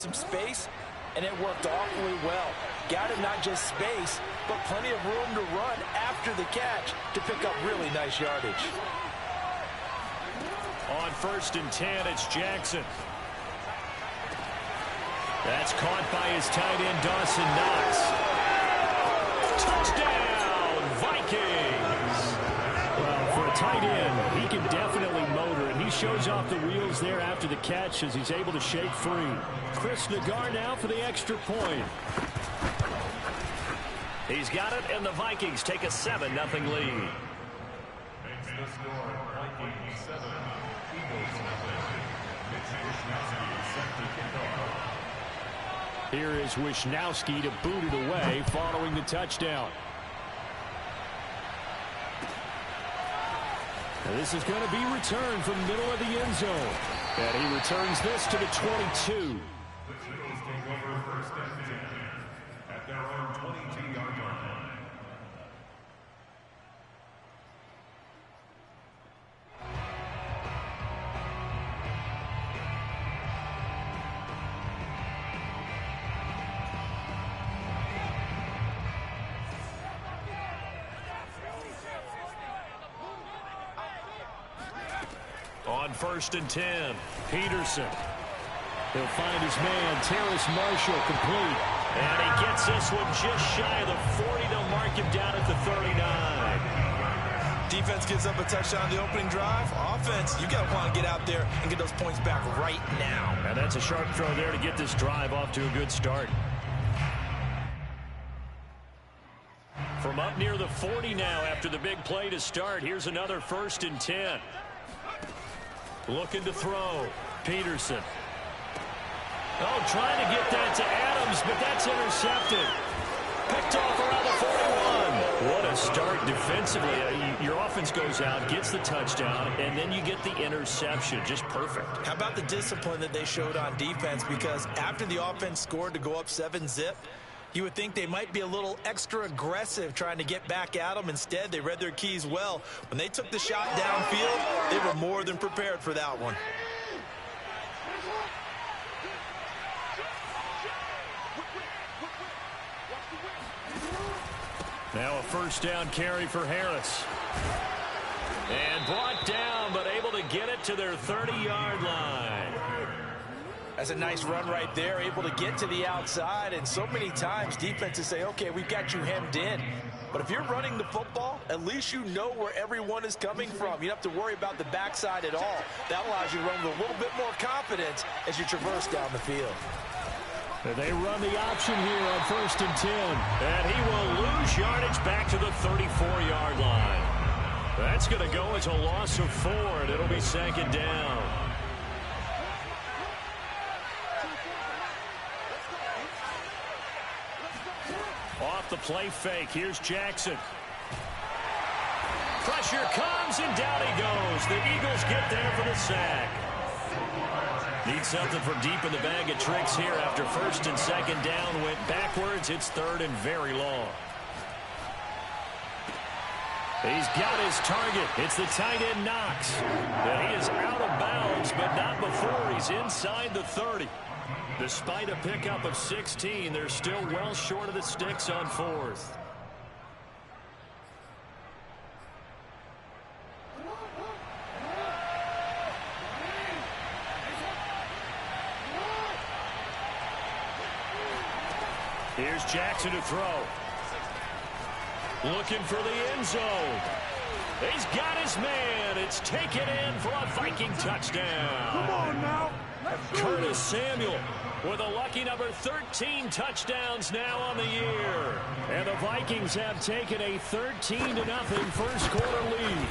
some space, and it worked awfully well. Got him not just space, but plenty of room to run after the catch to pick up really nice yardage. On 1st and 10, it's Jackson. That's caught by his tight end, Dawson Knox. Touchdown, Vikings! Well, for a tight end, he can definitely motor, and he shows off the wheels there after the catch as he's able to shake free. Chris Nagar now for the extra point. He's got it, and the Vikings take a 7-0 lead. Here is Wisnowski to boot it away following the touchdown. And this is going to be returned from the middle of the end zone. And he returns this to the 22. At their own 22-yard line. On 1st and 10, Peterson. He'll find his man, Terrace Marshall, complete. And he gets this one just shy of the 40. They'll mark him down at the 39. Defense gives up a touchdown on the opening drive. Offense, you got to want to get out there and get those points back right now. And that's a sharp throw there to get this drive off to a good start. From up near the 40 now after the big play to start, here's another 1st and 10. Looking to throw. Peterson. Oh, trying to get that to Adams, but that's intercepted. Picked off around the 41. What a start defensively. Your offense goes out, gets the touchdown, and then you get the interception. Just perfect. How about the discipline that they showed on defense? Because after the offense scored to go up 7-zip, you would think they might be a little extra aggressive trying to get back at them. Instead, they read their keys well. When they took the shot downfield, they were more than prepared for that one. Now a 1st down carry for Harris. And brought down, but able to get it to their 30-yard line. That's a nice run right there, able to get to the outside. And so many times defenses say, okay, we've got you hemmed in. But if you're running the football, at least you know where everyone is coming from. You don't have to worry about the backside at all. That allows you to run with a little bit more confidence as you traverse down the field. They run the option here on 1st and 10. And he will lose yardage back to the 34-yard line. That's going to go as a loss of 4, and it'll be 2nd down. Off the play fake, here's Jackson. Pressure comes, and down he goes. The Eagles get there for the sack. Need something from deep in the bag of tricks here after 1st and 2nd down. Went backwards. It's 3rd and very long. He's got his target. It's the tight end, Knox. And he is out of bounds, but not before he's inside the 30. Despite a pickup of 16, they're still well short of the sticks on 4th. Here's Jackson to throw. Looking for the end zone. He's got his man. It's taken in for a Viking touchdown. Come on now. Curtis Samuel with a lucky number 13 touchdowns now on the year. And the Vikings have taken a 13-0 first quarter lead.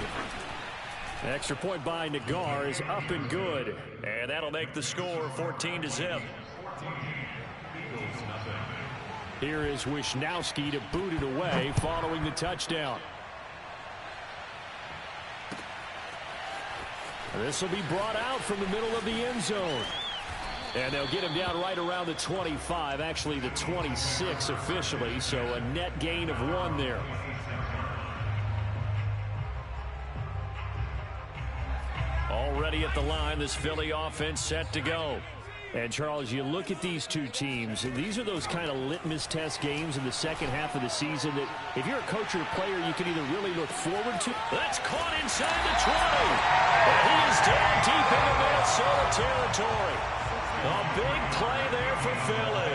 Extra point by Nagar is up and good. And that'll make the score 14-0. Here is Wisnowski to boot it away following the touchdown. This will be brought out from the middle of the end zone. And they'll get him down right around the 25, actually the 26 officially, so a net gain of 1 there. Already at the line, this Philly offense set to go. And, Charles, you look at these two teams, and these are those kind of litmus test games in the second half of the season that if you're a coach or a player, you can either really look forward to. That's caught inside the 20. And he is down deep into Minnesota territory. A big play there for Philly.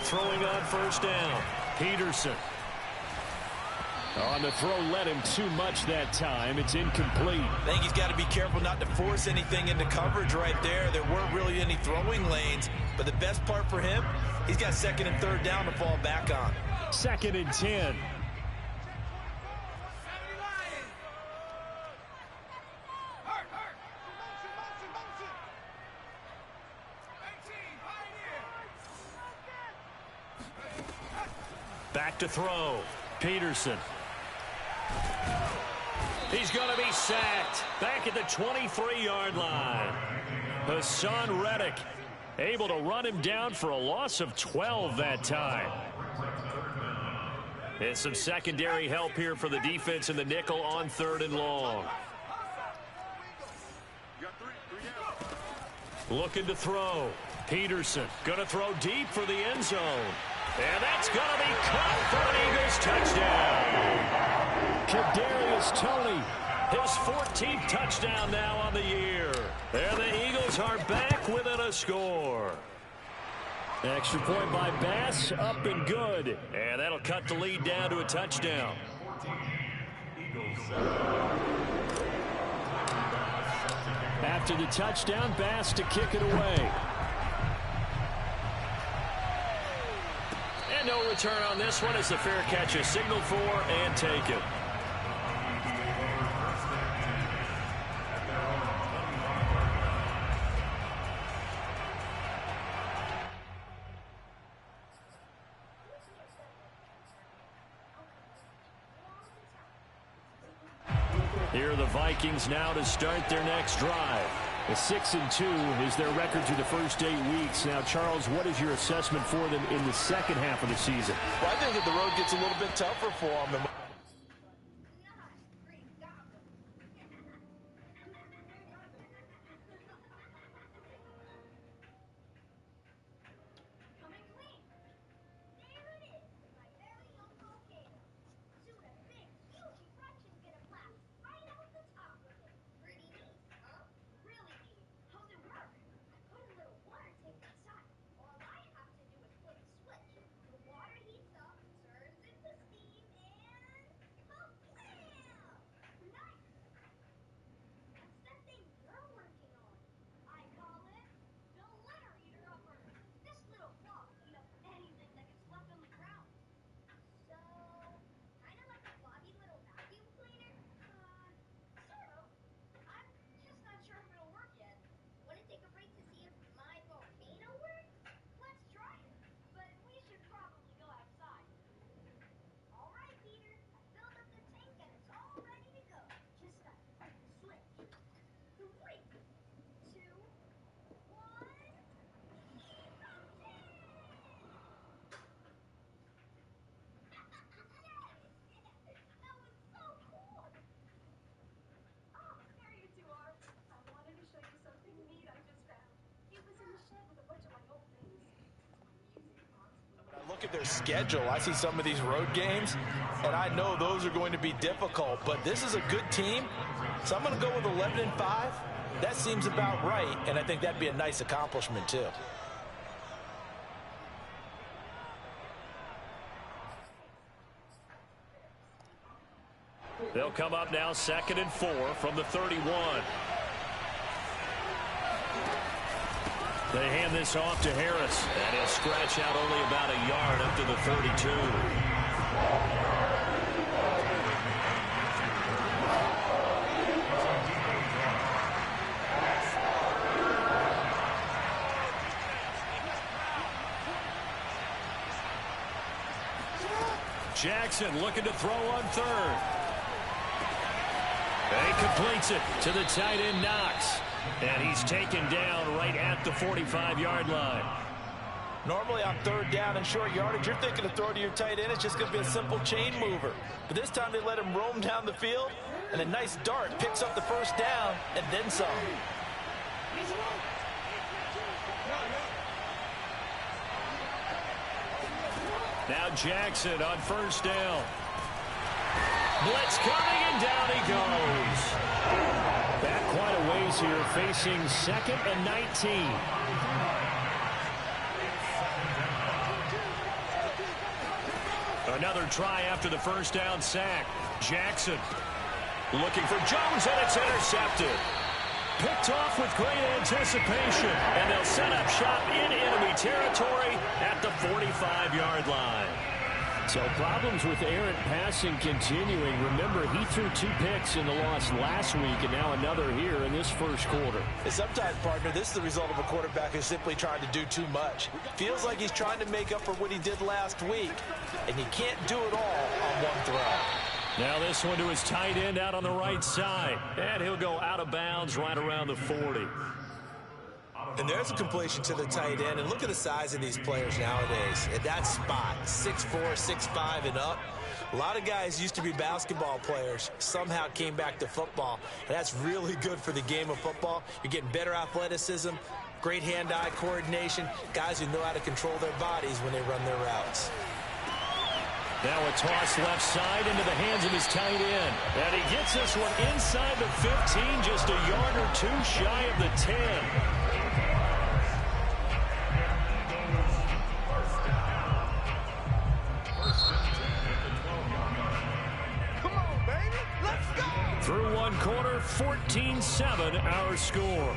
Throwing on first down, Peterson. On the throw, led him too much that time. It's incomplete. I think he's got to be careful not to force anything into coverage right there. There weren't really any throwing lanes, but the best part for him, he's got second and third down to fall back on. 2nd and 10. Back to throw. Peterson. He's going to be sacked. Back at the 23-yard line. Hassan Reddick able to run him down for a loss of 12 that time. And some secondary help here for the defense in the nickel on 3rd and long. Looking to throw. Peterson going to throw deep for the end zone. And that's going to be caught for an Eagles touchdown. Kadarius Toney, his 14th touchdown now on the year. And the Eagles are back within a score. Extra point by Bass, up and good. And that'll cut the lead down to a touchdown. After the touchdown, Bass to kick it away. And no return on this one as the fair catch is signaled for and taken. Here are the Vikings now to start their next drive. A 6-2 is their record through the first 8 weeks. Now, Charles, what is your assessment for them in the second half of the season? Well, I think that the road gets a little bit tougher for them. Look at their schedule. I see some of these road games, and I know those are going to be difficult, but this is a good team, so I'm going to go with 11-5. That seems about right, and I think that'd be a nice accomplishment, too. They'll come up now 2nd and 4 from the 31. They hand this off to Harris, and he'll scratch out only about a yard up to the 32. Jackson looking to throw on 3rd. And he completes it to the tight end, Knox. And he's taken down right at the 45-yard line. Normally on 3rd down and short yardage, you're thinking to throw to your tight end. It's just going to be a simple chain mover. But this time they let him roam down the field, and a nice dart picks up the first down and then some. Now Jackson on first down. Blitz coming, and down he goes. Back quite a ways here, facing 2nd and 19. Another try after the first down sack. Jackson looking for Jones, and it's intercepted. Picked off with great anticipation, and they'll set up shop in enemy territory at the 45-yard line. So problems with errant passing continuing. Remember, he threw 2 picks in the loss last week, and now another here in this first quarter. And sometimes, partner, this is the result of a quarterback who's simply trying to do too much. Feels like he's trying to make up for what he did last week, and you can't do it all on one throw. Now this one to his tight end out on the right side. And he'll go out of bounds right around the 40. And there's a completion to the tight end. And look at the size of these players nowadays. At that spot, 6'4", 6'5", and up. A lot of guys used to be basketball players, somehow came back to football. And that's really good for the game of football. You're getting better athleticism, great hand-eye coordination, guys who know how to control their bodies when they run their routes. Now a toss left side into the hands of his tight end. And he gets this one inside the 15, just a yard or 2 shy of the 10. Come on, baby. Let's go. Through one quarter, 14-7 our score.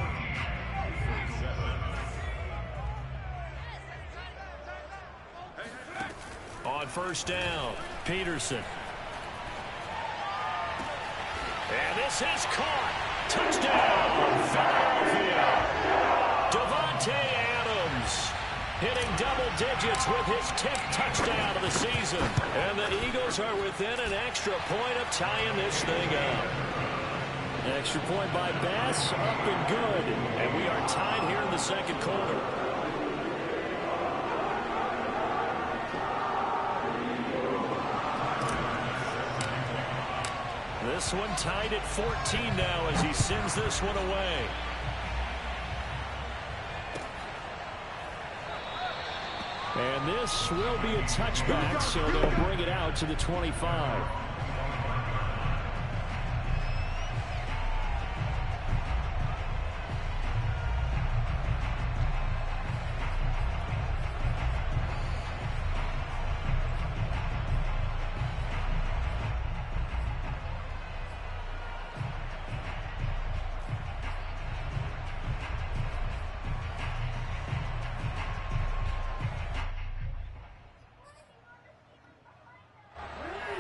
On first down, Peterson. And this is caught. Touchdown, Philadelphia. Davante Adams hitting double digits with his 10th touchdown of the season. And the Eagles are within an extra point of tying this thing up. An extra point by Bass, up and good. And we are tied here in the second quarter. This one tied at 14 now as he sends this one away. And this will be a touchback, so they'll bring it out to the 25.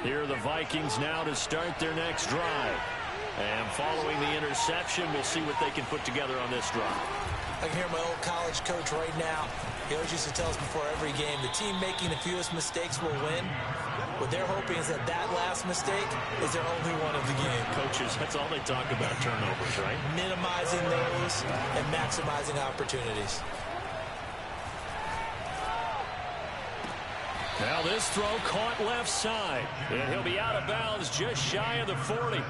Here are the Vikings now to start their next drive. And following the interception, we'll see what they can put together on this drive. I can hear my old college coach right now. He always used to tell us before every game, the team making the fewest mistakes will win. What they're hoping is that that last mistake is their only one of the game. Coaches, that's all they talk about, turnovers, right? Minimizing those and maximizing opportunities. Now this throw caught left side. And he'll be out of bounds just shy of the 40.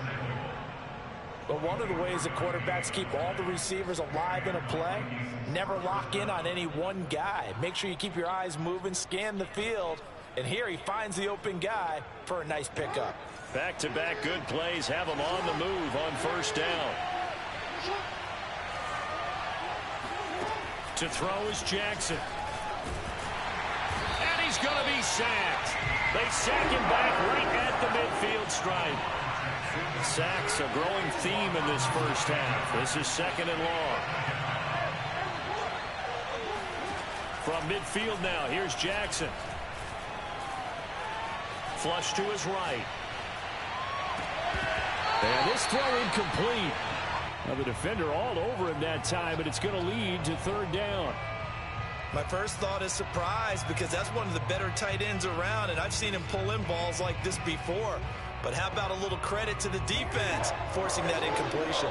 But one of the ways that quarterbacks keep all the receivers alive in a play, never lock in on any one guy. Make sure you keep your eyes moving, scan the field. And here he finds the open guy for a nice pickup. Back-to-back good plays have him on the move on first down. To throw is Jackson. And he's going to be sacked. They sack him back right at the midfield stripe. Sacks a growing theme in this first half. This is second and long. From midfield now, here's Jackson. Flush to his right. And this throw incomplete. Now the defender all over him that time, but it's going to lead to third down. My first thought is surprise, because that's one of the better tight ends around, and I've seen him pull in balls like this before. But how about a little credit to the defense forcing that incompletion?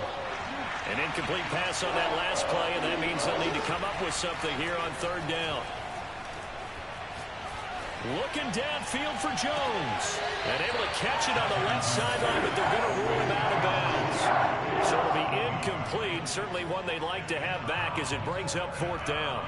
An incomplete pass on that last play, and that means they'll need to come up with something here on third down. Looking downfield for Jones. And able to catch it on the left sideline, but they're going to rule him out of bounds. So it'll be incomplete. Certainly one they'd like to have back as it brings up 4th down.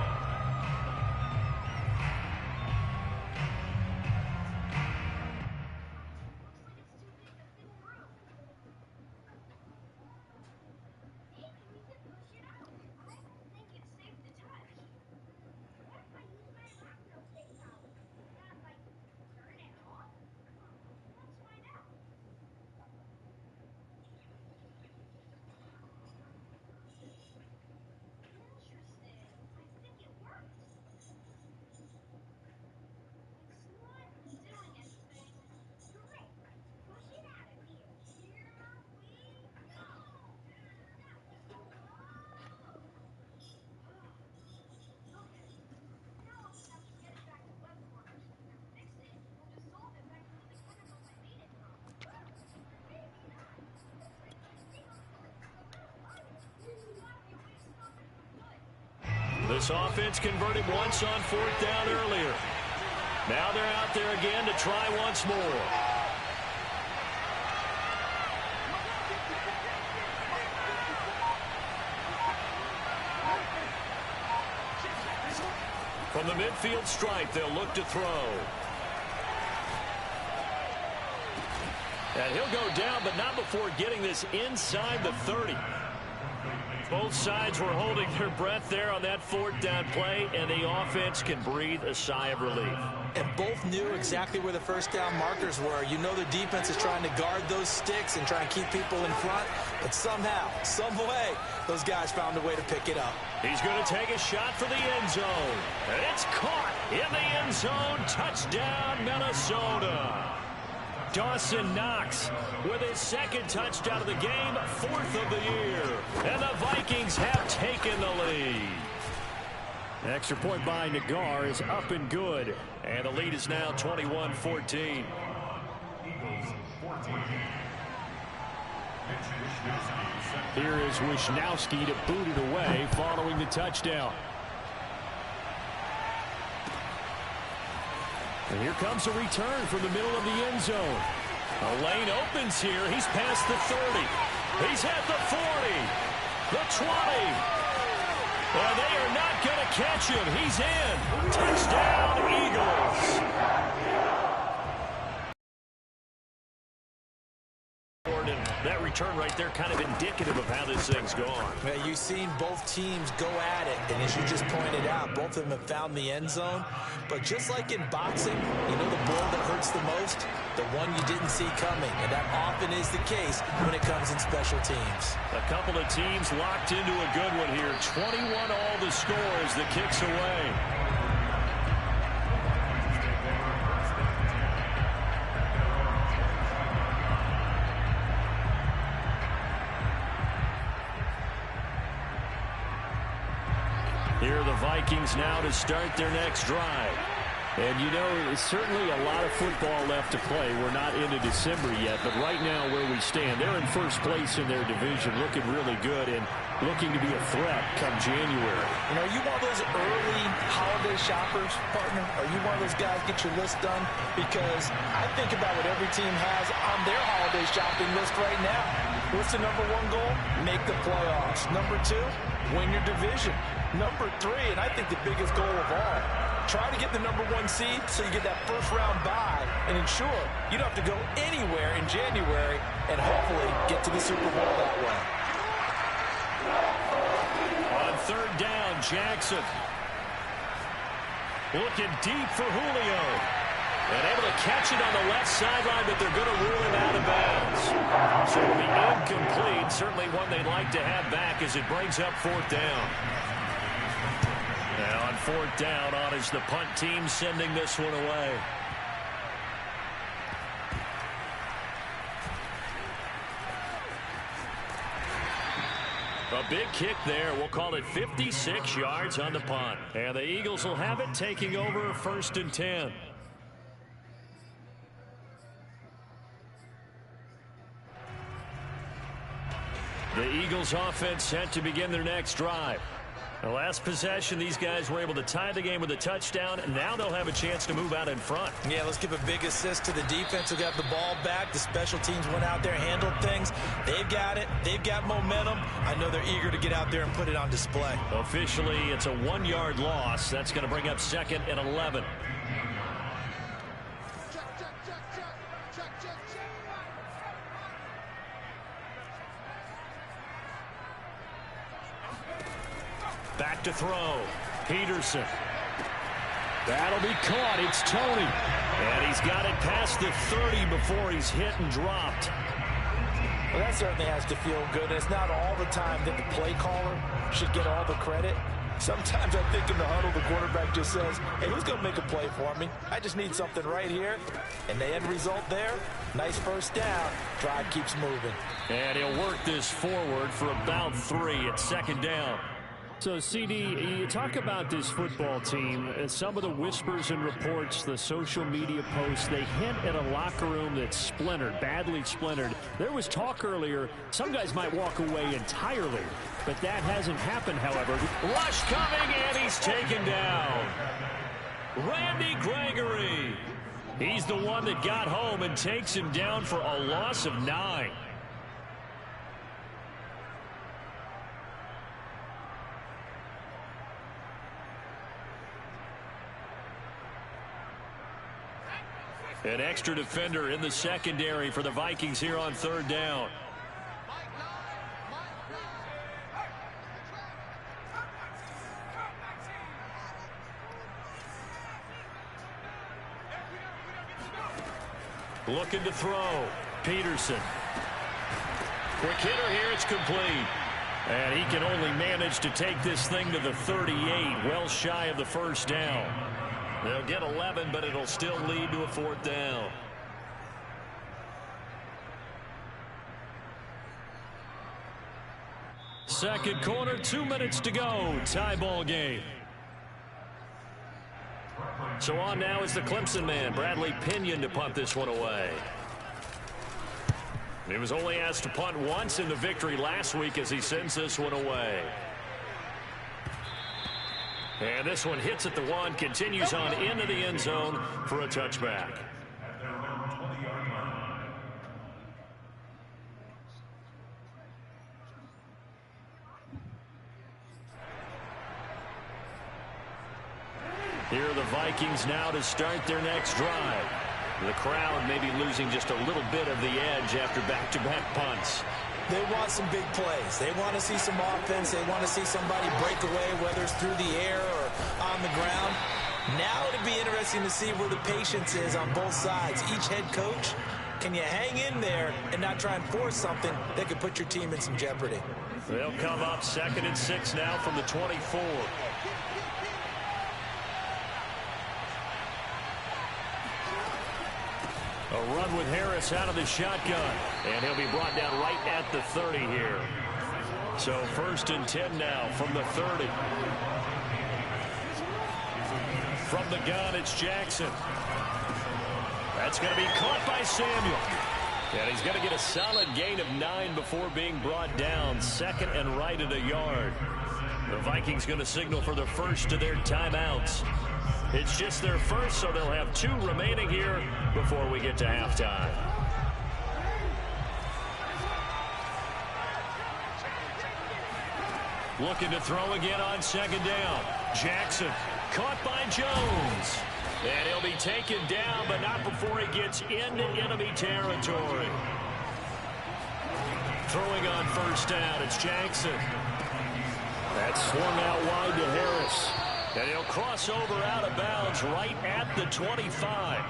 This offense converted once on 4th down earlier. Now they're out there again to try once more. From the midfield stripe, they'll look to throw. And he'll go down, but not before getting this inside the 30. Both sides were holding their breath there on that 4th down play, and the offense can breathe a sigh of relief. And both knew exactly where the first down markers were. You know the defense is trying to guard those sticks and try and keep people in front, but somehow, some way, those guys found a way to pick it up. He's going to take a shot for the end zone, and it's caught in the end zone. Touchdown, Minnesota. Dawson Knox with his 2nd touchdown of the game, 4th of the year. And the Vikings have taken the lead. Extra point by Nagar is up and good. And the lead is now 21-14. Here is Wishnowski to boot it away following the touchdown. And here comes a return from the middle of the end zone. A lane opens here. He's past the 30. He's at the 40. The 20. And they are not going to catch him. He's in. Touchdown, Eagles. That return right there kind of indicative of how this thing's gone. Yeah, you've seen both teams go at it, and as you just pointed out, both of them have found the end zone. But just like in boxing, you know the blow that hurts the most? The one you didn't see coming, and that often is the case when it comes in special teams. A couple of teams locked into a good one here. 21 all the score as the kick's away. Here are the Vikings now to start their next drive. And, you know, it's certainly a lot of football left to play. We're not into December yet, but right now where we stand, they're in first place in their division, looking really good and looking to be a threat come January. You know, are you one of those early holiday shoppers, partner? Are you one of those guys get your list done? Because I think about what every team has on their holiday shopping list right now. What's the number one goal? Make the playoffs. Number two, win your division. Number three, and I think the biggest goal of all, try to get the number one seed so you get that first round bye and ensure you don't have to go anywhere in January and hopefully get to the Super Bowl that way. On 3rd down, Jackson. Looking deep for Julio. And able to catch it on the left sideline, but they're going to rule him out of bounds. So it'll be incomplete. Certainly one they'd like to have back as it brings up 4th down. Now on 4th down, on is the punt team sending this one away. A big kick there. We'll call it 56 yards on the punt. And the Eagles will have it, taking over 1st and 10. The Eagles offense set to begin their next drive. The last possession, these guys were able to tie the game with a touchdown, and now they'll have a chance to move out in front. Yeah, let's give a big assist to the defense who got the ball back. The special teams went out there, handled things. They've got it. They've got momentum. I know they're eager to get out there and put it on display. Officially, it's a 1-yard loss. That's going to bring up 2nd and 11. Back to throw. Peterson. That'll be caught. It's Tony. And he's got it past the 30 before he's hit and dropped. Well, that certainly has to feel good. And it's not all the time that the play caller should get all the credit. Sometimes I think in the huddle, the quarterback just says, hey, who's going to make a play for me? I just need something right here. And the end result there, nice first down. Drive keeps moving. And he'll work this forward for about 3 at 2nd down. So, CD, you talk about this football team, some of the whispers and reports, the social media posts, they hint at a locker room that's splintered, badly splintered. There was talk earlier, some guys might walk away entirely, but that hasn't happened, however. Rush coming, and he's taken down. Randy Gregory. He's the one that got home and takes him down for a loss of 9. An extra defender in the secondary for the Vikings here on 3rd down. Looking to throw. Peterson. Quick hitter here. It's complete. And he can only manage to take this thing to the 38, well shy of the first down. They'll get 11, but it'll still lead to a 4th down. Second quarter, 2 minutes to go. Tie ball game. So on now is the Clemson man, Bradley Pinion, to punt this one away. He was only asked to punt once in the victory last week as he sends this one away. And this one hits at the 1, continues on into the end zone for a touchback. Here are the Vikings now to start their next drive. The crowd may be losing just a little bit of the edge after back-to-back punts. They want some big plays. They want to see some offense. They want to see somebody break away, whether it's through the air or on the ground. Now it'll be interesting to see where the patience is on both sides. Each head coach, can you hang in there and not try and force something that could put your team in some jeopardy? They'll come up 2nd and 6 now from the 24. A run with Harris out of the shotgun. And he'll be brought down right at the 30 here. So 1st and 10 now from the 30. From the gun, it's Jackson. That's going to be caught by Samuel. And he's going to get a solid gain of 9 before being brought down. 2nd and right at a yard. The Vikings going to signal for the first of their timeouts. It's just their first, so they'll have 2 remaining here before we get to halftime. Looking to throw again on 2nd down. Jackson caught by Jones. And he'll be taken down, but not before he gets into enemy territory. Throwing on 1st down, it's Jackson. That's swung out wide to Harris. And he'll cross over out of bounds right at the 25.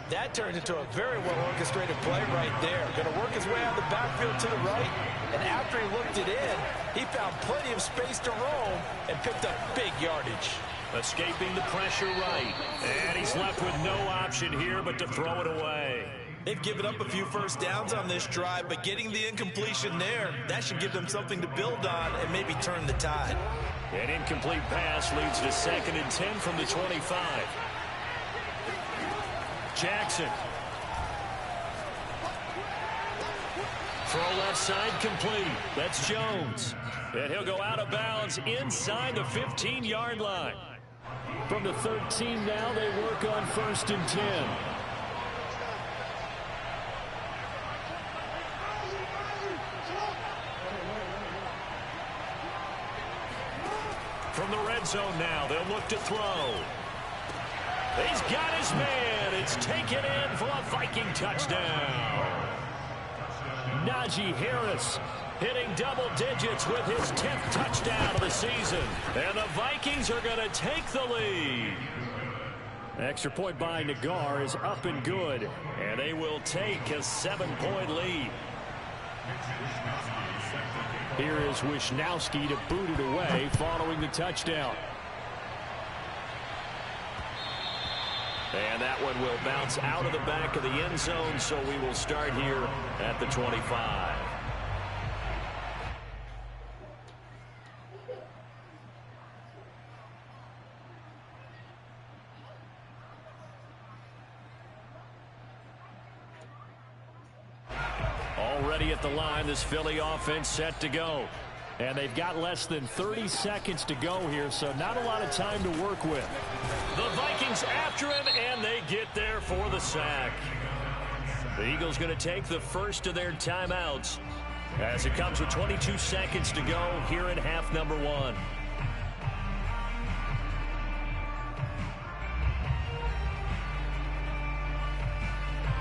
That turned into a very well-orchestrated play right there. Going to work his way out of the backfield to the right. And after he looked it in, he found plenty of space to roam and picked up big yardage. Escaping the pressure right. And he's left with no option here but to throw it away. They've given up a few first downs on this drive, but getting the incompletion there, that should give them something to build on and maybe turn the tide. An incomplete pass leads to 2nd and 10 from the 25. Jackson. Throw left side complete. That's Jones. And he'll go out of bounds inside the 15-yard line. From the 13 now, they work on 1st and 10. From the red zone now, they'll look to throw. He's got his man. It's taken in for a Viking touchdown. Najee Harris hitting double digits with his 10th touchdown of the season. And the Vikings are going to take the lead. Extra point by Nagar is up and good. And they will take a 7-point lead. Here is Wisnowski to boot it away following the touchdown. And that one will bounce out of the back of the end zone, so we will start here at the 25. Already at the line, this Philly offense set to go. And they've got less than 30 seconds to go here, so not a lot of time to work with. The Vikings after him, and they get there for the sack. The Eagles going to take the first of their timeouts as it comes with 22 seconds to go here in half number 1.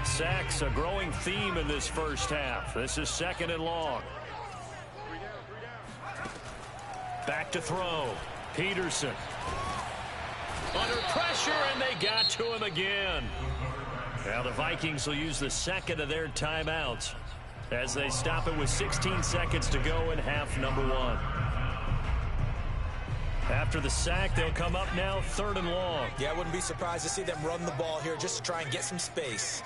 Sacks a growing theme in this first half. This is 2nd and long. Back to throw. Peterson. Under pressure, and they got to him again. Now the Vikings will use the second of their timeouts as they stop it with 16 seconds to go in half number 1. After the sack, they'll come up now 3rd and long. Yeah, I wouldn't be surprised to see them run the ball here just to try and get some space.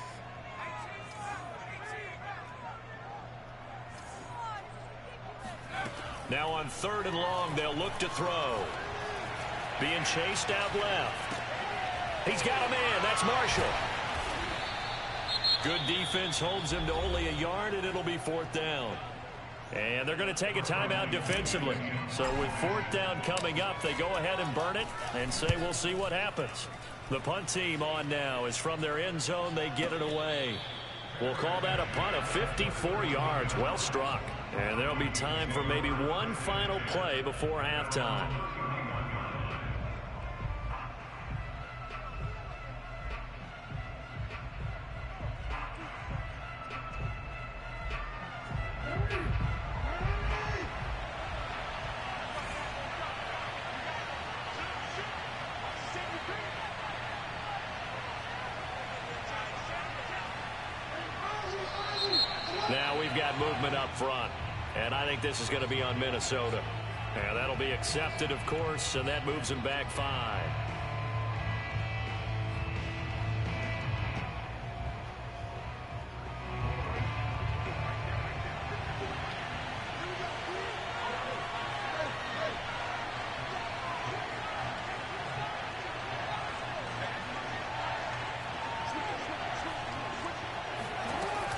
Now on 3rd and long, they'll look to throw. Being chased out left. He's got a man. That's Marshall. Good defense holds him to only a yard, and it'll be 4th down. And they're going to take a timeout defensively. So with 4th down coming up, they go ahead and burn it and say we'll see what happens. The punt team on now is from their end zone. They get it away. We'll call that a punt of 54 yards. Well struck. And there'll be time for maybe one final play before halftime. Now we've got movement up front, and I think this is going to be on Minnesota. And that'll be accepted, of course, and that moves him back 5.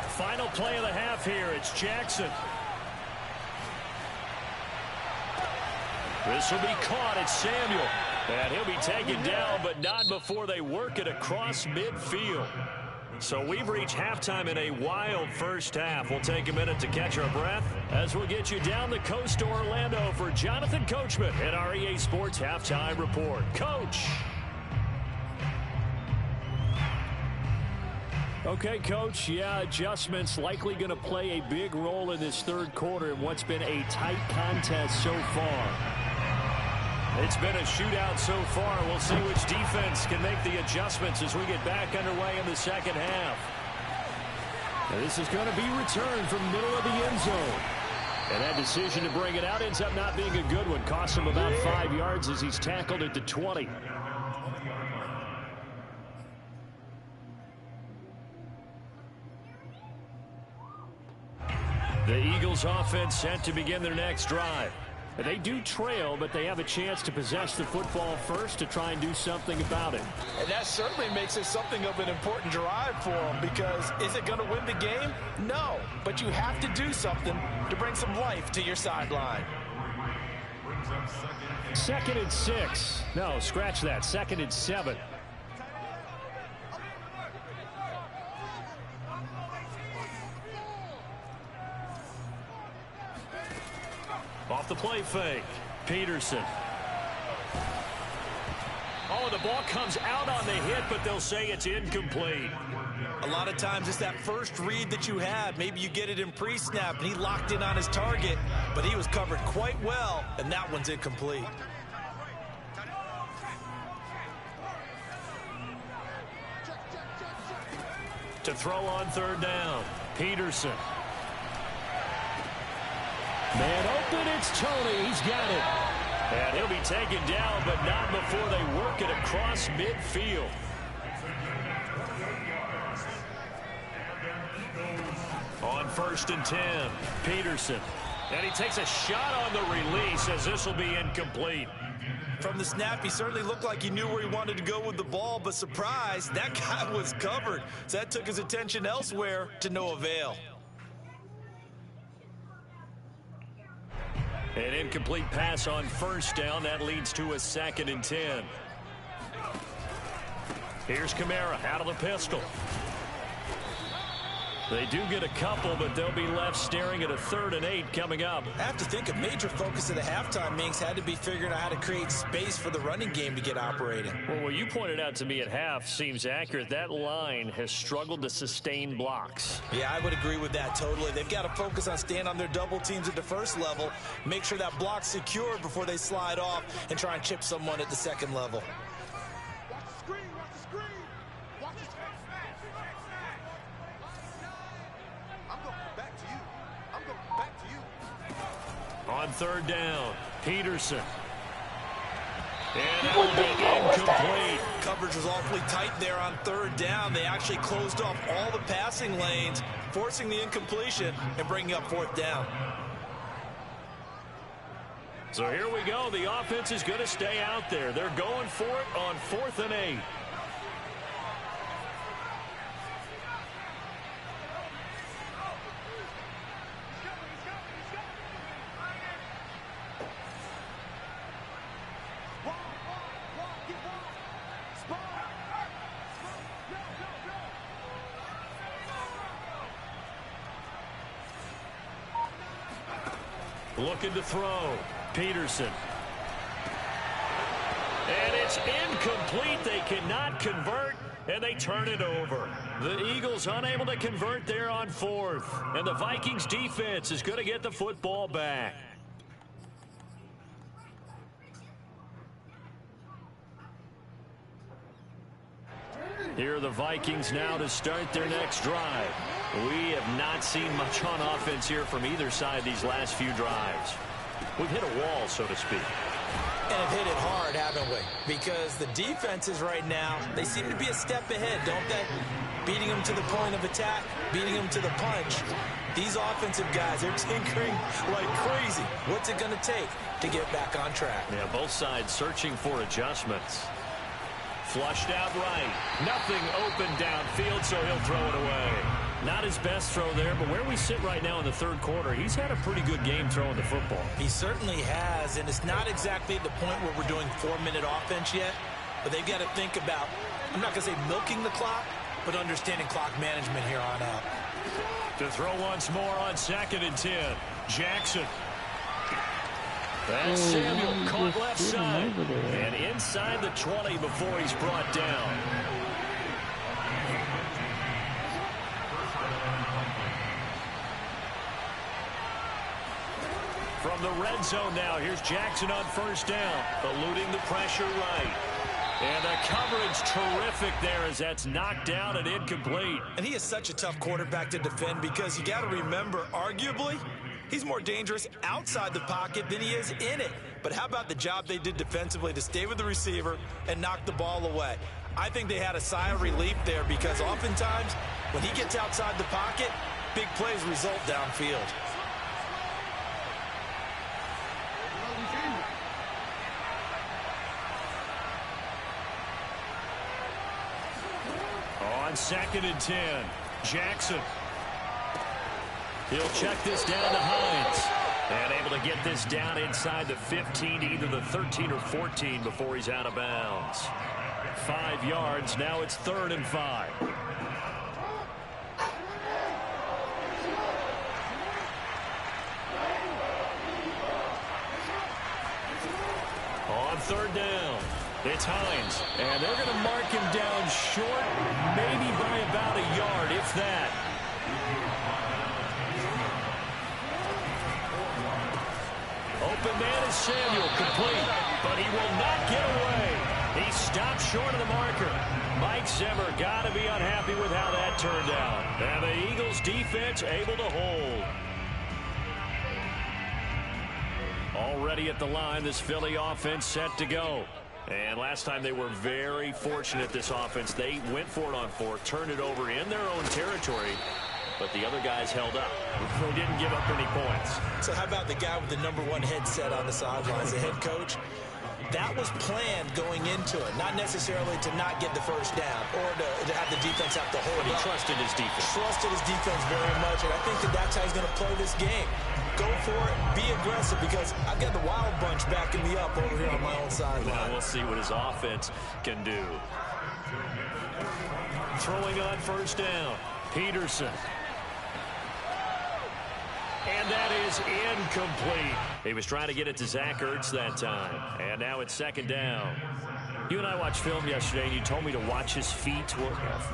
Final play of the half here. It's Jackson. This will be caught. It's Samuel. And he'll be taken down, but not before they work it across midfield. So we've reached halftime in a wild first half. We'll take a minute to catch our breath as we'll get you down the coast to Orlando for Jonathan Coachman at our EA Sports Halftime Report. Coach. Okay, Coach, yeah, adjustments likely going to play a big role in this third quarter in what's been a tight contest so far. It's been a shootout so far. We'll see which defense can make the adjustments as we get back underway in the second half. Now, this is going to be returned from the middle of the end zone. And that decision to bring it out ends up not being a good one. Costs him about 5 yards as he's tackled at the 20. The Eagles offense set to begin their next drive. They do trail, but they have a chance to possess the football first to try and do something about it. And that certainly makes it something of an important drive for them, because is it going to win the game? No, but you have to do something to bring some life to your sideline. 2nd and 6. No, scratch that. 2nd and 7. Off the play fake. Peterson. Oh, the ball comes out on the hit, but they'll say it's incomplete. A lot of times it's that first read that you had. Maybe you get it in pre-snap, and he locked in on his target, but he was covered quite well, and that one's incomplete. To throw on 3rd down. Peterson. Man open, it's Tony. He's got it. And he'll be taken down, but not before they work it across midfield. On 1st and 10, Peterson. And he takes a shot on the release as this will be incomplete. From the snap, he certainly looked like he knew where he wanted to go with the ball, but surprise, that guy was covered. So that took his attention elsewhere to no avail. An incomplete pass on 1st down. That leads to a 2nd and 10. Here's Kamara out of the pistol. They do get a couple, but they'll be left staring at a 3rd and 8 coming up. I have to think a major focus of the halftime meetings had to be figuring out how to create space for the running game to get operating. Well, what you pointed out to me at half seems accurate. That line has struggled to sustain blocks. Yeah, I would agree with that totally. They've got to focus on staying on their double teams at the 1st level, make sure that block's secure before they slide off and try and chip someone at the 2nd level. On 3rd down, Peterson. And it will be incomplete. Coverage was awfully tight there on 3rd down. They actually closed off all the passing lanes, forcing the incompletion and bringing up 4th down. So here we go. The offense is going to stay out there. They're going for it on 4th and 8. Looking to throw. Peterson. And it's incomplete. They cannot convert, and they turn it over. The Eagles unable to convert there on 4th. And the Vikings defense is going to get the football back. Here are the Vikings now to start their next drive. We have not seen much on offense here from either side these last few drives. We've hit a wall, so to speak. And have hit it hard, haven't we? Because the defenses right now, they seem to be a step ahead, don't they? Beating them to the point of attack, beating them to the punch. These offensive guys, they're tinkering like crazy. What's it going to take to get back on track? Yeah, both sides searching for adjustments. Flushed out right. Nothing open downfield, so he'll throw it away. Not his best throw there, but where we sit right now in the 3rd quarter, he's had a pretty good game throwing the football. He certainly has, and it's not exactly at the point where we're doing 4-minute offense yet, but they've got to think about, I'm not going to say milking the clock, but understanding clock management here on out. To throw once more on 2nd and 10. Jackson. That's Samuel caught left side. And inside the 20 before he's brought down. From the red zone now, here's Jackson on 1st down. Eluding the pressure right. And the coverage terrific there as that's knocked down and incomplete. And he is such a tough quarterback to defend because you got to remember, arguably, he's more dangerous outside the pocket than he is in it. But how about the job they did defensively to stay with the receiver and knock the ball away? I think they had a sigh of relief there because oftentimes when he gets outside the pocket, big plays result downfield. On 2nd and 10, Jackson. He'll check this down to Hines. And able to get this down inside the 15 to either the 13 or 14 before he's out of bounds. 5 yards. Now it's 3rd and 5. On 3rd down, it's Hines. And they're going to mark him down short, maybe by about a yard, if that. Open man is Samuel, complete, but he will not get away. He stopped short of the marker. Mike Zimmer got to be unhappy with how that turned out. And the Eagles defense able to hold. Already at the line, this Philly offense set to go. And last time they were very fortunate, this offense. They went for it on 4th, turned it over in their own territory. But the other guys held up. They didn't give up any points. So how about the guy with the #1 headset on the sidelines, the head coach? That was planned going into it, not necessarily to not get the first down or to have the defense have to hold But he up. trusted his defense. Trusted his defense very much, and I think that's how he's going to play this game. Go for it, be aggressive, because I've got the wild bunch backing me up over here on my own sideline. Well, we'll see what his offense can do. Throwing on 1st down, Peterson. And that is incomplete. He was trying to get it to Zach Ertz that time. And now it's 2nd down. You and I watched film yesterday, and you told me to watch his feet. For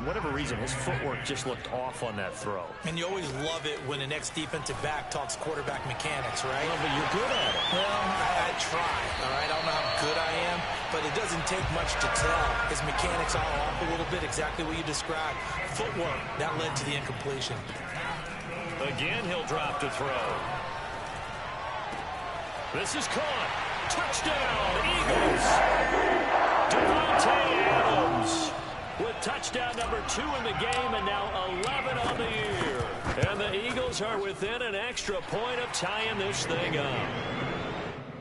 whatever reason, his footwork just looked off on that throw. And you always love it when an ex-defensive back talks quarterback mechanics, right? Well, but you're good at it. Well, I try, all right? I don't know how good I am, but it doesn't take much to tell. His mechanics are off a little bit, exactly what you described. Footwork, that led to the incompletion. Again, he'll drop to throw. This is caught. Touchdown, Eagles. Devontae Adams with touchdown number 2 in the game, and now 11 on the year. And the Eagles are within an extra point of tying this thing up.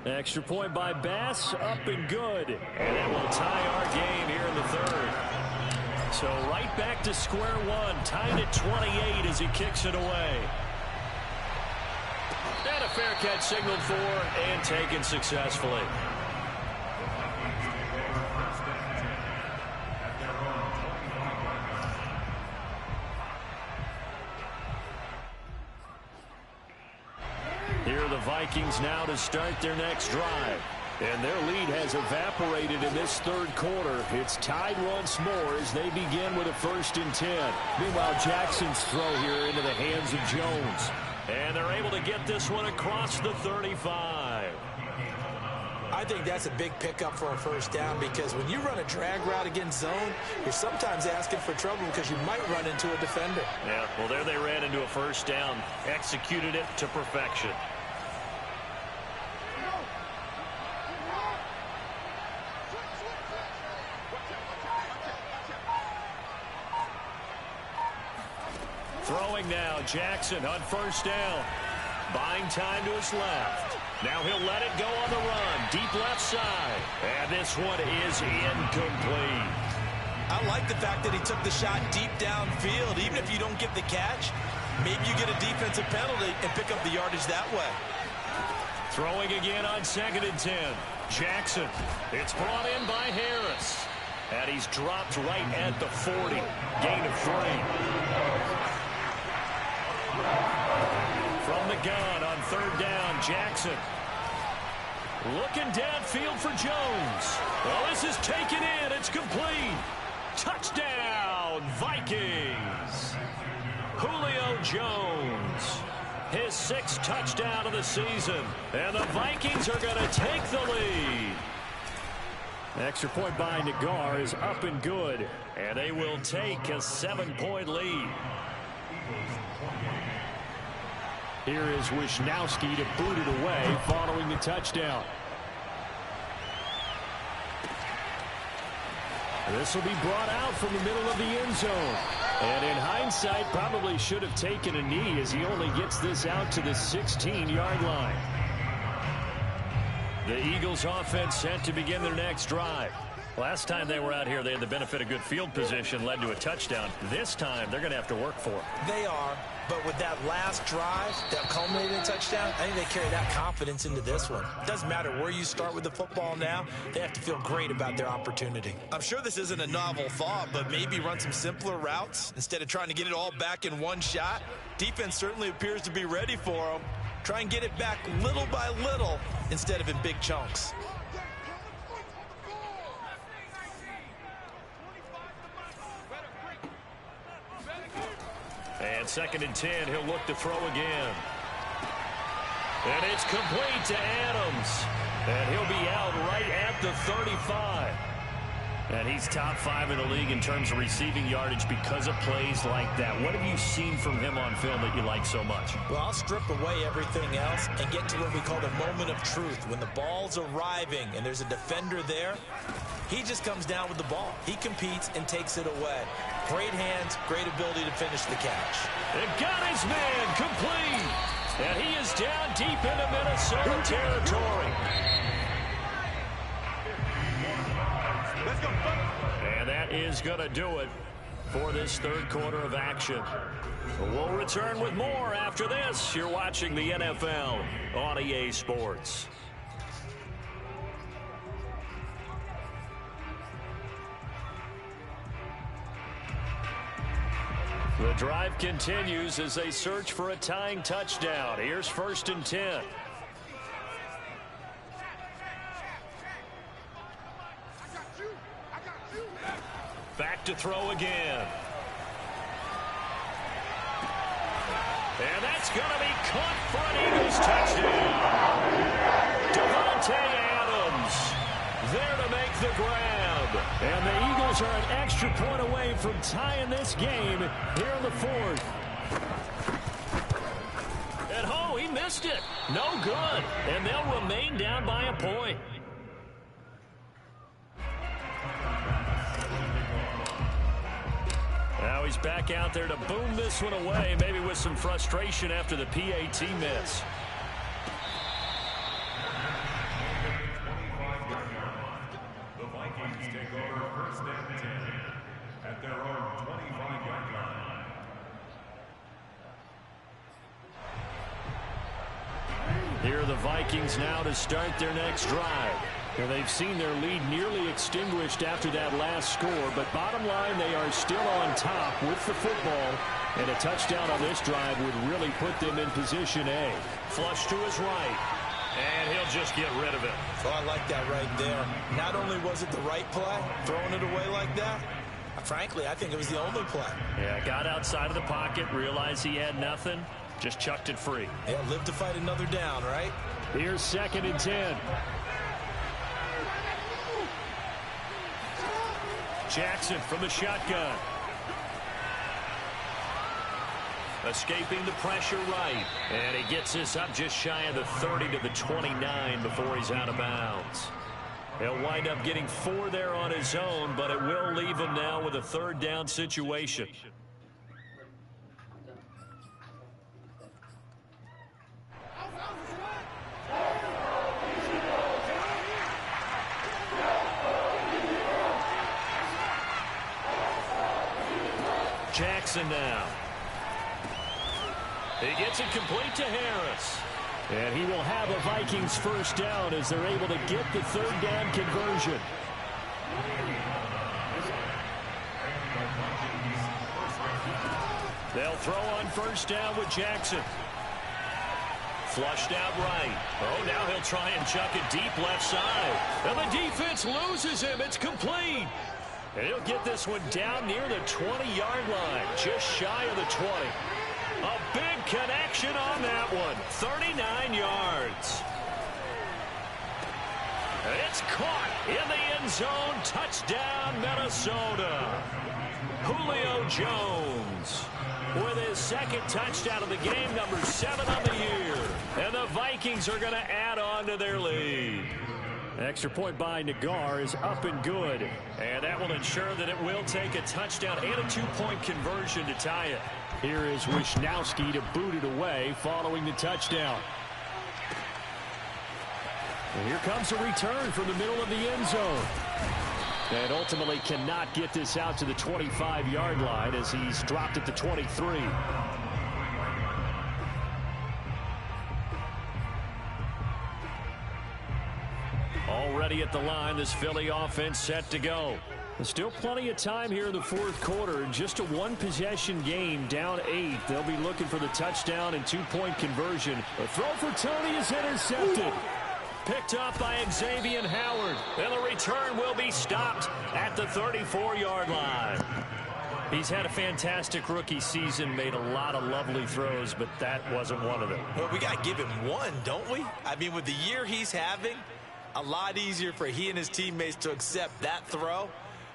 Extra point by Bass, up and good. And it will tie our game here in the 3rd. So right back to square one, tied at 28 as he kicks it away. And a fair catch signaled for and taken successfully. Here are the Vikings now to start their next drive. And their lead has evaporated in this 3rd quarter. It's tied once more as they begin with a 1st and 10. Meanwhile, Jackson's throw here into the hands of Jones. And they're able to get this one across the 35. I think that's a big pickup for a 1st down, because when you run a drag route against zone, you're sometimes asking for trouble because you might run into a defender. Yeah, well, there they ran into a 1st down. Executed it to perfection. Throwing now, Jackson on 1st down. Buying time to his left. Now he'll let it go on the run. Deep left side. And this one is incomplete. I like the fact that he took the shot deep downfield. Even if you don't get the catch, maybe you get a defensive penalty and pick up the yardage that way. Throwing again on 2nd and 10. Jackson. It's brought in by Harris. And he's dropped right at the 40. Gain of 3. From the gun on 3rd down, Jackson. Looking downfield for Jones. Well, this is taken in. It's complete. Touchdown, Vikings. Julio Jones. His 6th touchdown of the season. And the Vikings are going to take the lead. Extra point by Nagar is up and good. And they will take a 7-point lead. Here is Wisnowski to boot it away following the touchdown. This will be brought out from the middle of the end zone. And in hindsight, probably should have taken a knee as he only gets this out to the 16-yard line. The Eagles offense set to begin their next drive. Last time they were out here, they had the benefit of good field position, led to a touchdown. This time, they're going to have to work for it. They are, but with that last drive that culminated in a touchdown, I think they carry that confidence into this one. Doesn't matter where you start with the football now, they have to feel great about their opportunity. I'm sure this isn't a novel thought, but maybe run some simpler routes instead of trying to get it all back in one shot. Defense certainly appears to be ready for them. Try and get it back little by little instead of in big chunks. And 2nd and 10, he'll look to throw again. And it's complete to Adams. And he'll be out right at the 35. And he's top 5 in the league in terms of receiving yardage because of plays like that. What have you seen from him on film that you like so much? Well, I'll strip away everything else and get to what we call the moment of truth. When the ball's arriving and there's a defender there, he just comes down with the ball. He competes and takes it away. Great hands, great ability to finish the catch. And got his man complete. And he is down deep into Minnesota territory. Let's go. And that is going to do it for this 3rd quarter of action. We'll return with more after this. You're watching the NFL on EA Sports. The drive continues as they search for a tying touchdown. Here's 1st and 10. Back to throw again. And that's going to be caught for an Eagles touchdown. Devontae Adams there to make the grab. And the Eagles are an extra point away from tying this game here in the 4th. And he missed it. No good. And they'll remain down by a point. Now he's back out there to boom this one away, maybe with some frustration after the PAT miss. The Vikings take over 1st and 10 at their own 25-yard line. Here are the Vikings now to start their next drive. Now they've seen their lead nearly extinguished after that last score, but bottom line, they are still on top with the football, and a touchdown on this drive would really put them in position A. Flush to his right, and he'll just get rid of it. So I like that right there. Not only was it the right play, throwing it away like that, frankly, I think it was the only play. Yeah, got outside of the pocket, realized he had nothing, just chucked it free. Yeah, live to fight another down, right? Here's 2nd and 10. Jackson from the shotgun. Escaping the pressure right. And he gets this up just shy of the 30 to the 29 before he's out of bounds. He'll wind up getting 4 there on his own, but it will leave him now with a 3rd down situation. Jackson now. He gets it complete to Harris. And he will have a Vikings 1st down as they're able to get the 3rd down conversion. They'll throw on 1st down with Jackson. Flushed out right. Oh, now he'll try and chuck it deep left side. And the defense loses him. It's complete. And he'll get this one down near the 20-yard line, just shy of the 20. A big connection on that one, 39 yards. It's caught in the end zone, touchdown Minnesota. Julio Jones with his 2nd touchdown of the game, number 7 on the year. And the Vikings are going to add on to their lead. Extra point by Nagar is up and good. And that will ensure that it will take a touchdown and a 2-point conversion to tie it. Here is Wisnowski to boot it away following the touchdown. And here comes a return from the middle of the end zone. And ultimately cannot get this out to the 25-yard line as he's dropped at the 23. Already at the line, this Philly offense set to go. There's still plenty of time here in the fourth quarter. Just a one-possession game, down 8. They'll be looking for the touchdown and two-point conversion. The throw for Tony is intercepted. Picked up by Xavier Howard. And the return will be stopped at the 34-yard line. He's had a fantastic rookie season, made a lot of lovely throws, but that wasn't one of them. Well, we got to give him one, don't we? I mean, with the year he's having, a lot easier for he and his teammates to accept that throw,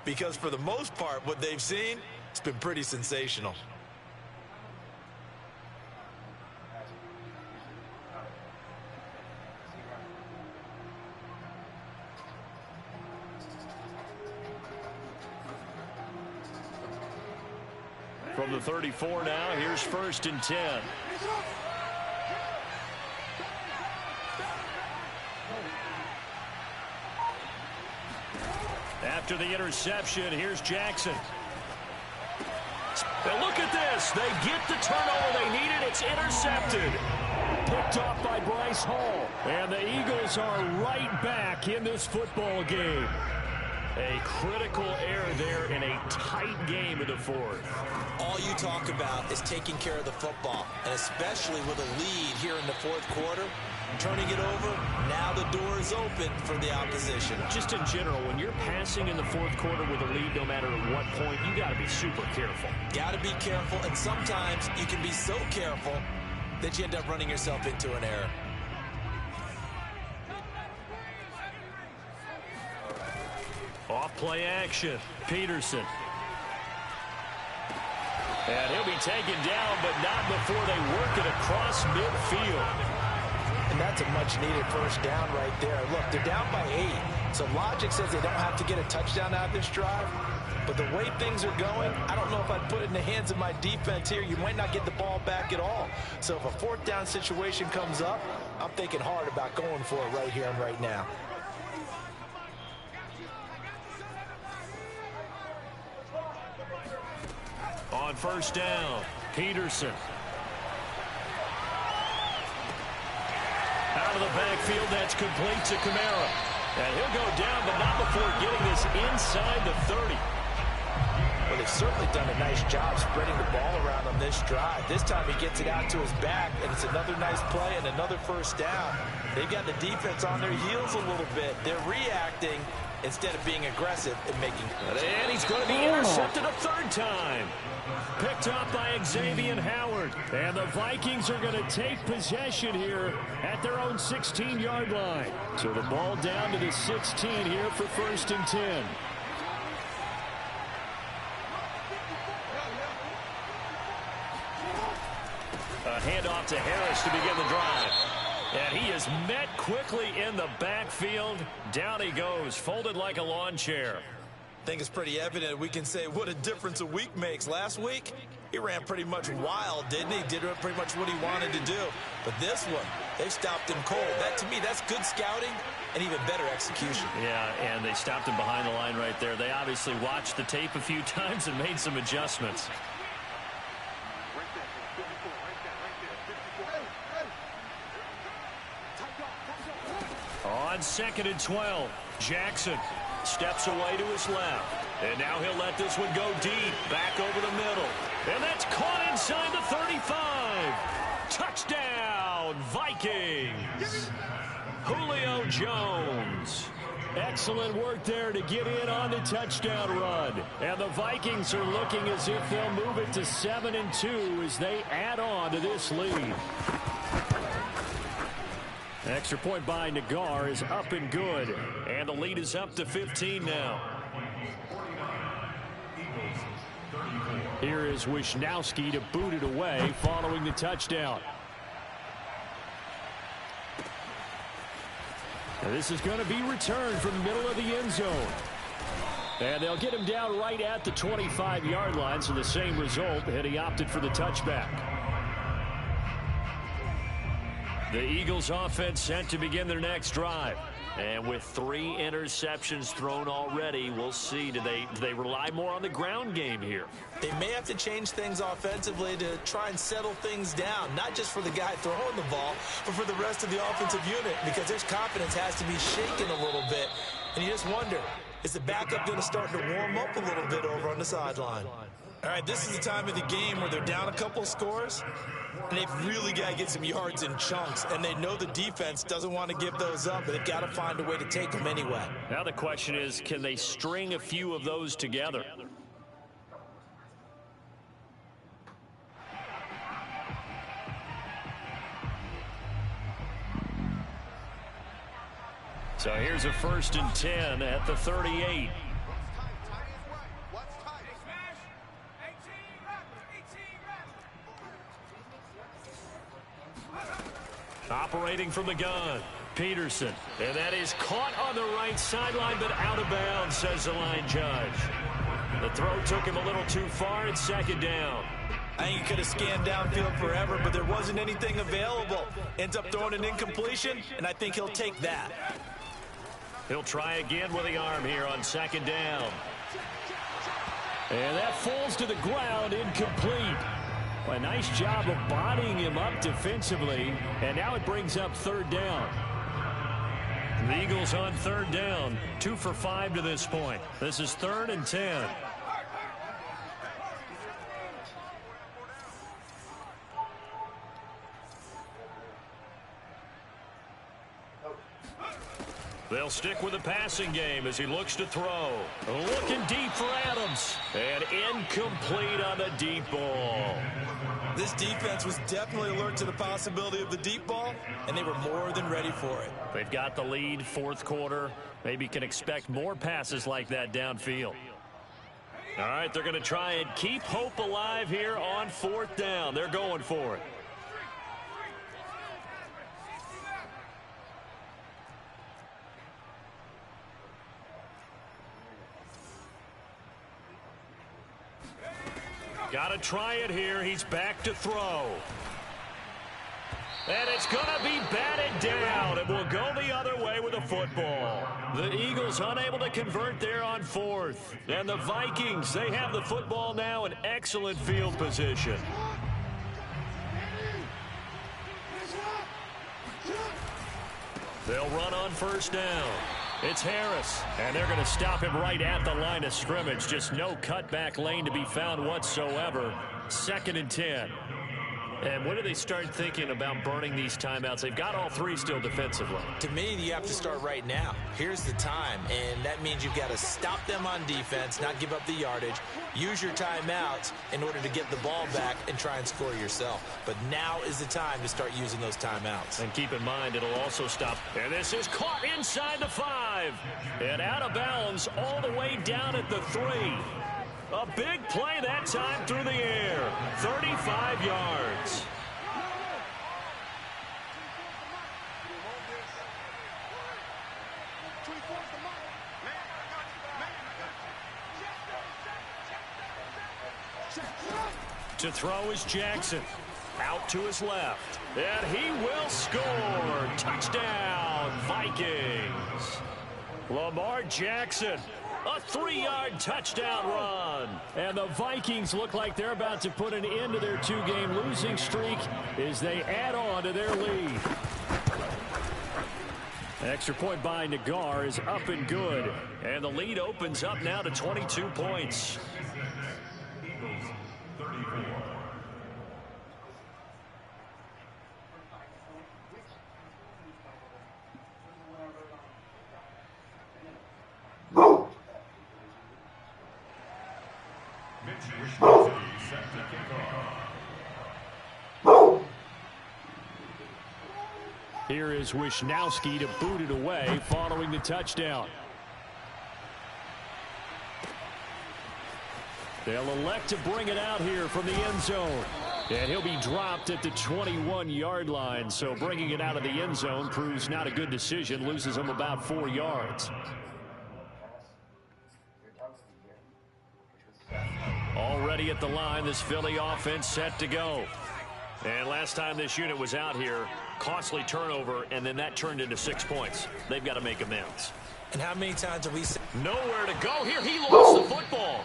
because for the most part, what they've seen, it's been pretty sensational. From the 34 now, here's 1st and 10. After the interception, here's Jackson. Now look at this. They get the turnover they needed. It's intercepted. Picked off by Bryce Hall. And the Eagles are right back in this football game. A critical error there in a tight game in the fourth. All you talk about is taking care of the football, and especially with a lead here in the fourth quarter, turning it over, now the door is open for the opposition. Just in general, when you're passing in the fourth quarter with a lead, no matter at what point, you got to be super careful. Got to be careful, and sometimes you can be so careful that you end up running yourself into an error. Off play action. Peterson. And he'll be taken down, but not before they work it across midfield. And that's a much-needed first down right there. Look, they're down by 8. So logic says they don't have to get a touchdown out of this drive. But the way things are going, I don't know if I'd put it in the hands of my defense here. You might not get the ball back at all. So if a fourth down situation comes up, I'm thinking hard about going for it right here and right now. On first down, Peterson. Out of the backfield, that's complete to Kamara. And he'll go down, but not before getting this inside the 30. Well, they've certainly done a nice job spreading the ball around on this drive. This time he gets it out to his back, and it's another nice play and another first down. They've got the defense on their heels a little bit. They're reacting instead of being aggressive and making. And he's going to be intercepted a third time. Picked up by Xavier Howard. And the Vikings are going to take possession here at their own 16-yard line. So the ball down to the 16 here for 1st and 10. A handoff to Harris to begin the drive. And he is met quickly in the backfield. Down he goes, folded like a lawn chair. I think it's pretty evident we can say what a difference a week makes. Last week, he ran pretty much wild, didn't he? Did pretty much what he wanted to do. But this one, they've stopped him cold. That, to me, that's good scouting and even better execution. Yeah, and they stopped him behind the line right there. They obviously watched the tape a few times and made some adjustments. On 2nd and 12, Jackson steps away to his left. And now he'll let this one go deep, back over the middle. And that's caught inside the 35. Touchdown, Vikings. Julio Jones. Excellent work there to get in on the touchdown run. And the Vikings are looking as if they'll move it to 7-2 as they add on to this lead. Extra point by Nagar is up and good. And the lead is up to 15 now. Here is Wisnowski to boot it away following the touchdown. And this is going to be returned from the middle of the end zone. And they'll get him down right at the 25-yard line, so the same result, and he opted for the touchback. The Eagles offense set to begin their next drive. And with 3 interceptions thrown already, we'll see. Do they rely more on the ground game here? They may have to change things offensively to try and settle things down, not just for the guy throwing the ball, but for the rest of the offensive unit, because his confidence has to be shaken a little bit. And you just wonder, is the backup going to start to warm up a little bit over on the sideline? All right, this is the time of the game where they're down a couple scores, and they've really got to get some yards in chunks, and they know the defense doesn't want to give those up, but they've got to find a way to take them anyway. Now the question is, can they string a few of those together? So here's a 1st and 10 at the 38. Operating from the gun, Peterson. And that is caught on the right sideline, but out of bounds, says the line judge. The throw took him a little too far. It's 2nd down. I think he could have scanned downfield forever, but there wasn't anything available. Ends up throwing an incompletion, and I think he'll take that. He'll try again with the arm here on 2nd down. And that falls to the ground, incomplete. A nice job of bodying him up defensively, and now it brings up 3rd down. The Eagles on 3rd down, 2 for 5 to this point. This is 3rd and 10. They'll stick with the passing game as he looks to throw. Looking deep for Adams. And incomplete on the deep ball. This defense was definitely alert to the possibility of the deep ball, and they were more than ready for it. They've got the lead, 4th quarter. Maybe can expect more passes like that downfield. All right, they're going to try and keep hope alive here on 4th down. They're going for it. Got to try it here. He's back to throw. And it's going to be batted down. It will go the other way with the football. The Eagles unable to convert there on 4th. And the Vikings, they have the football now in excellent field position. They'll run on 1st down. It's Harris, and they're going to stop him right at the line of scrimmage. Just no cutback lane to be found whatsoever. 2nd and 10. And when do they start thinking about burning these timeouts? They've got all 3 still defensively. To me, you have to start right now. Here's the time, and that means you've got to stop them on defense, not give up the yardage, use your timeouts in order to get the ball back and try and score yourself. But now is the time to start using those timeouts. And keep in mind, it'll also stop. And this is caught inside the 5. And out of bounds all the way down at the 3. A big play that time through the air. 35 yards. To throw is Jackson. Out to his left. And he will score. Touchdown, Vikings. Lamar Jackson. A 3-yard touchdown run. And the Vikings look like they're about to put an end to their 2-game losing streak as they add on to their lead. Extra point by Nagar is up and good. And the lead opens up now to 22 points. Here is Wisnowski to boot it away following the touchdown. They'll elect to bring it out here from the end zone. And he'll be dropped at the 21-yard line. So bringing it out of the end zone proves not a good decision. Loses him about 4 yards. Already at the line, this Philly offense set to go. And last time this unit was out here, costly turnover, and then that turned into 6 points. They've got to make amends. And how many times have we seen? Nowhere to go here. He lost the football.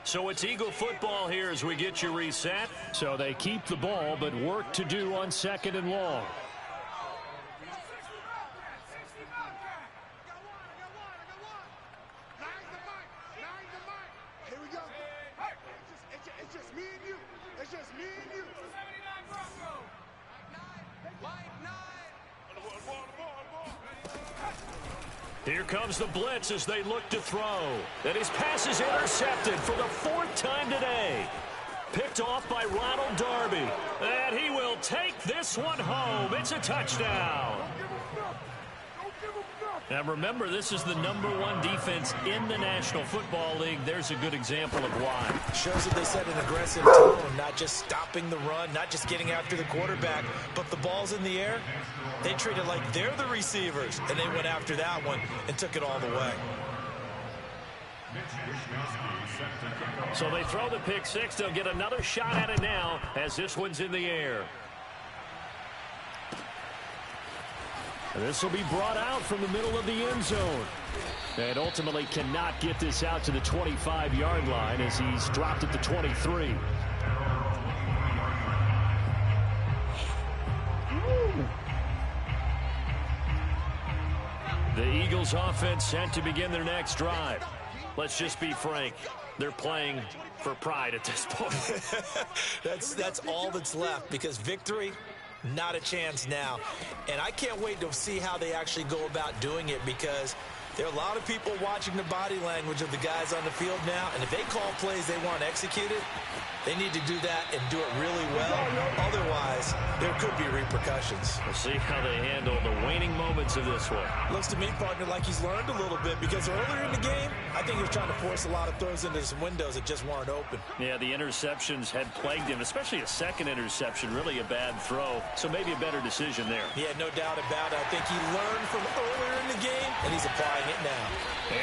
So it's Eagle football here as we get you reset. So they keep the ball, but work to do on 2nd and long. Here we go. It's just me and you. It's just me and you. Here comes the blitz as they look to throw. And his pass is intercepted for the 4th time today. Picked off by Ronald Darby. And he will take this one home. It's a touchdown. Now remember, this is the #1 defense in the National Football League. There's a good example of why. Shows that they set an aggressive tone, not just stopping the run, not just getting after the quarterback, but the ball's in the air. They treat it like they're the receivers, and they went after that one and took it all the way. So they throw the pick six. They'll get another shot at it now as this one's in the air. This will be brought out from the middle of the end zone. And ultimately cannot get this out to the 25-yard line as he's dropped at the 23. The Eagles offense set to begin their next drive. Let's just be frank. They're playing for pride at this point. That's all that's left, because victory, not a chance now. And I can't wait to see how they actually go about doing it, because there are a lot of people watching the body language of the guys on the field now, and if they call plays they want executed, they need to do that and do it really well. Otherwise, there could be repercussions. We'll see how they handle the waning moments of this one. Looks to me, partner, like he's learned a little bit, because earlier in the game, I think he was trying to force a lot of throws into some windows that just weren't open. Yeah, the interceptions had plagued him, especially a second interception, really a bad throw. So maybe a better decision there. Yeah, no doubt about it. I think he learned from earlier in the game, and he's applying it now.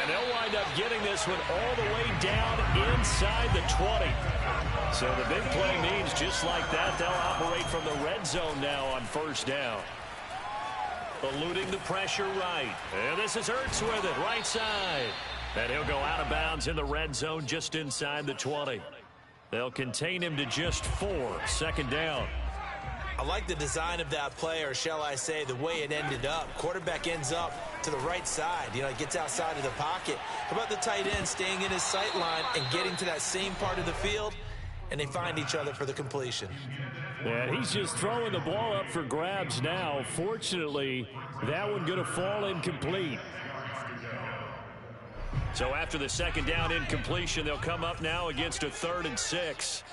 And they'll wind up getting this one all the way down inside the 20. So the big play means just like that, they'll operate from the red zone now on first down. Eluding the pressure right. And this is Ertz with it, right side. And he'll go out of bounds in the red zone just inside the 20. They'll contain him to just 4, 2nd down. I like the design of that play, or shall I say the way it ended up. Quarterback ends up to the right side. You know, he gets outside of the pocket. How about the tight end staying in his sight line and getting to that same part of the field? And they find each other for the completion. And he's just throwing the ball up for grabs now. Fortunately, that one going to fall incomplete. So after the 2nd down incompletion, they'll come up now against a 3rd and 6.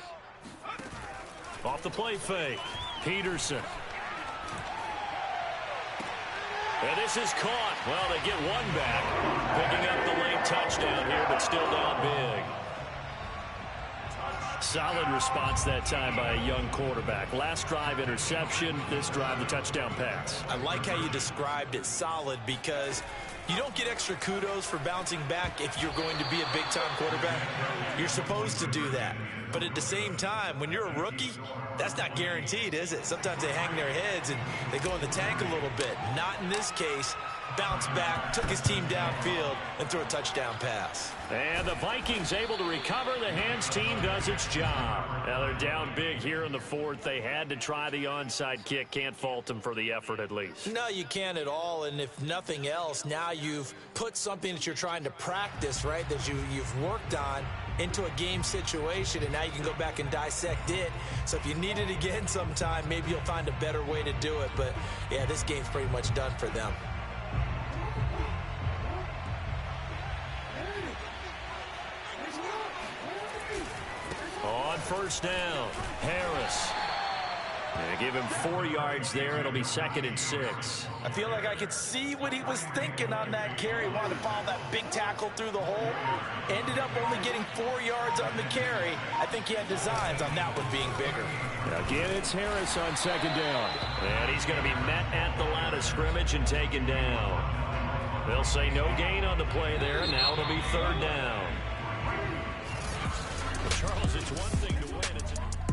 Off the play fake, Peterson. And this is caught. Well, they get one back. Picking up the late touchdown here, but still down big. Solid response that time by a young quarterback. Last drive interception, this drive the touchdown pass. I like how you described it, solid, because you don't get extra kudos for bouncing back if you're going to be a big-time quarterback. You're supposed to do that. But at the same time, when you're a rookie, that's not guaranteed, is it? Sometimes they hang their heads and they go in the tank a little bit. Not in this case. Bounced back, took his team downfield, and threw a touchdown pass. And the Vikings able to recover. The hands team does its job. Now they're down big here in the 4th. They had to try the onside kick. Can't fault them for the effort at least. No, you can't at all. And if nothing else, now you've put something that you're trying to practice, right, that you've worked on into a game situation, and now you can go back and dissect it. So if you need it again sometime, maybe you'll find a better way to do it. But, yeah, this game's pretty much done for them. On first down, Harris. They give him 4 yards there. It'll be 2nd and 6. I feel like I could see what he was thinking on that carry. Wanted to follow that big tackle through the hole. Ended up only getting 4 yards on the carry. I think he had designs on that one being bigger. Again, it's Harris on 2nd down. And he's going to be met at the line of scrimmage and taken down. They'll say no gain on the play there. Now it'll be 3rd down. Charles, it's one thing to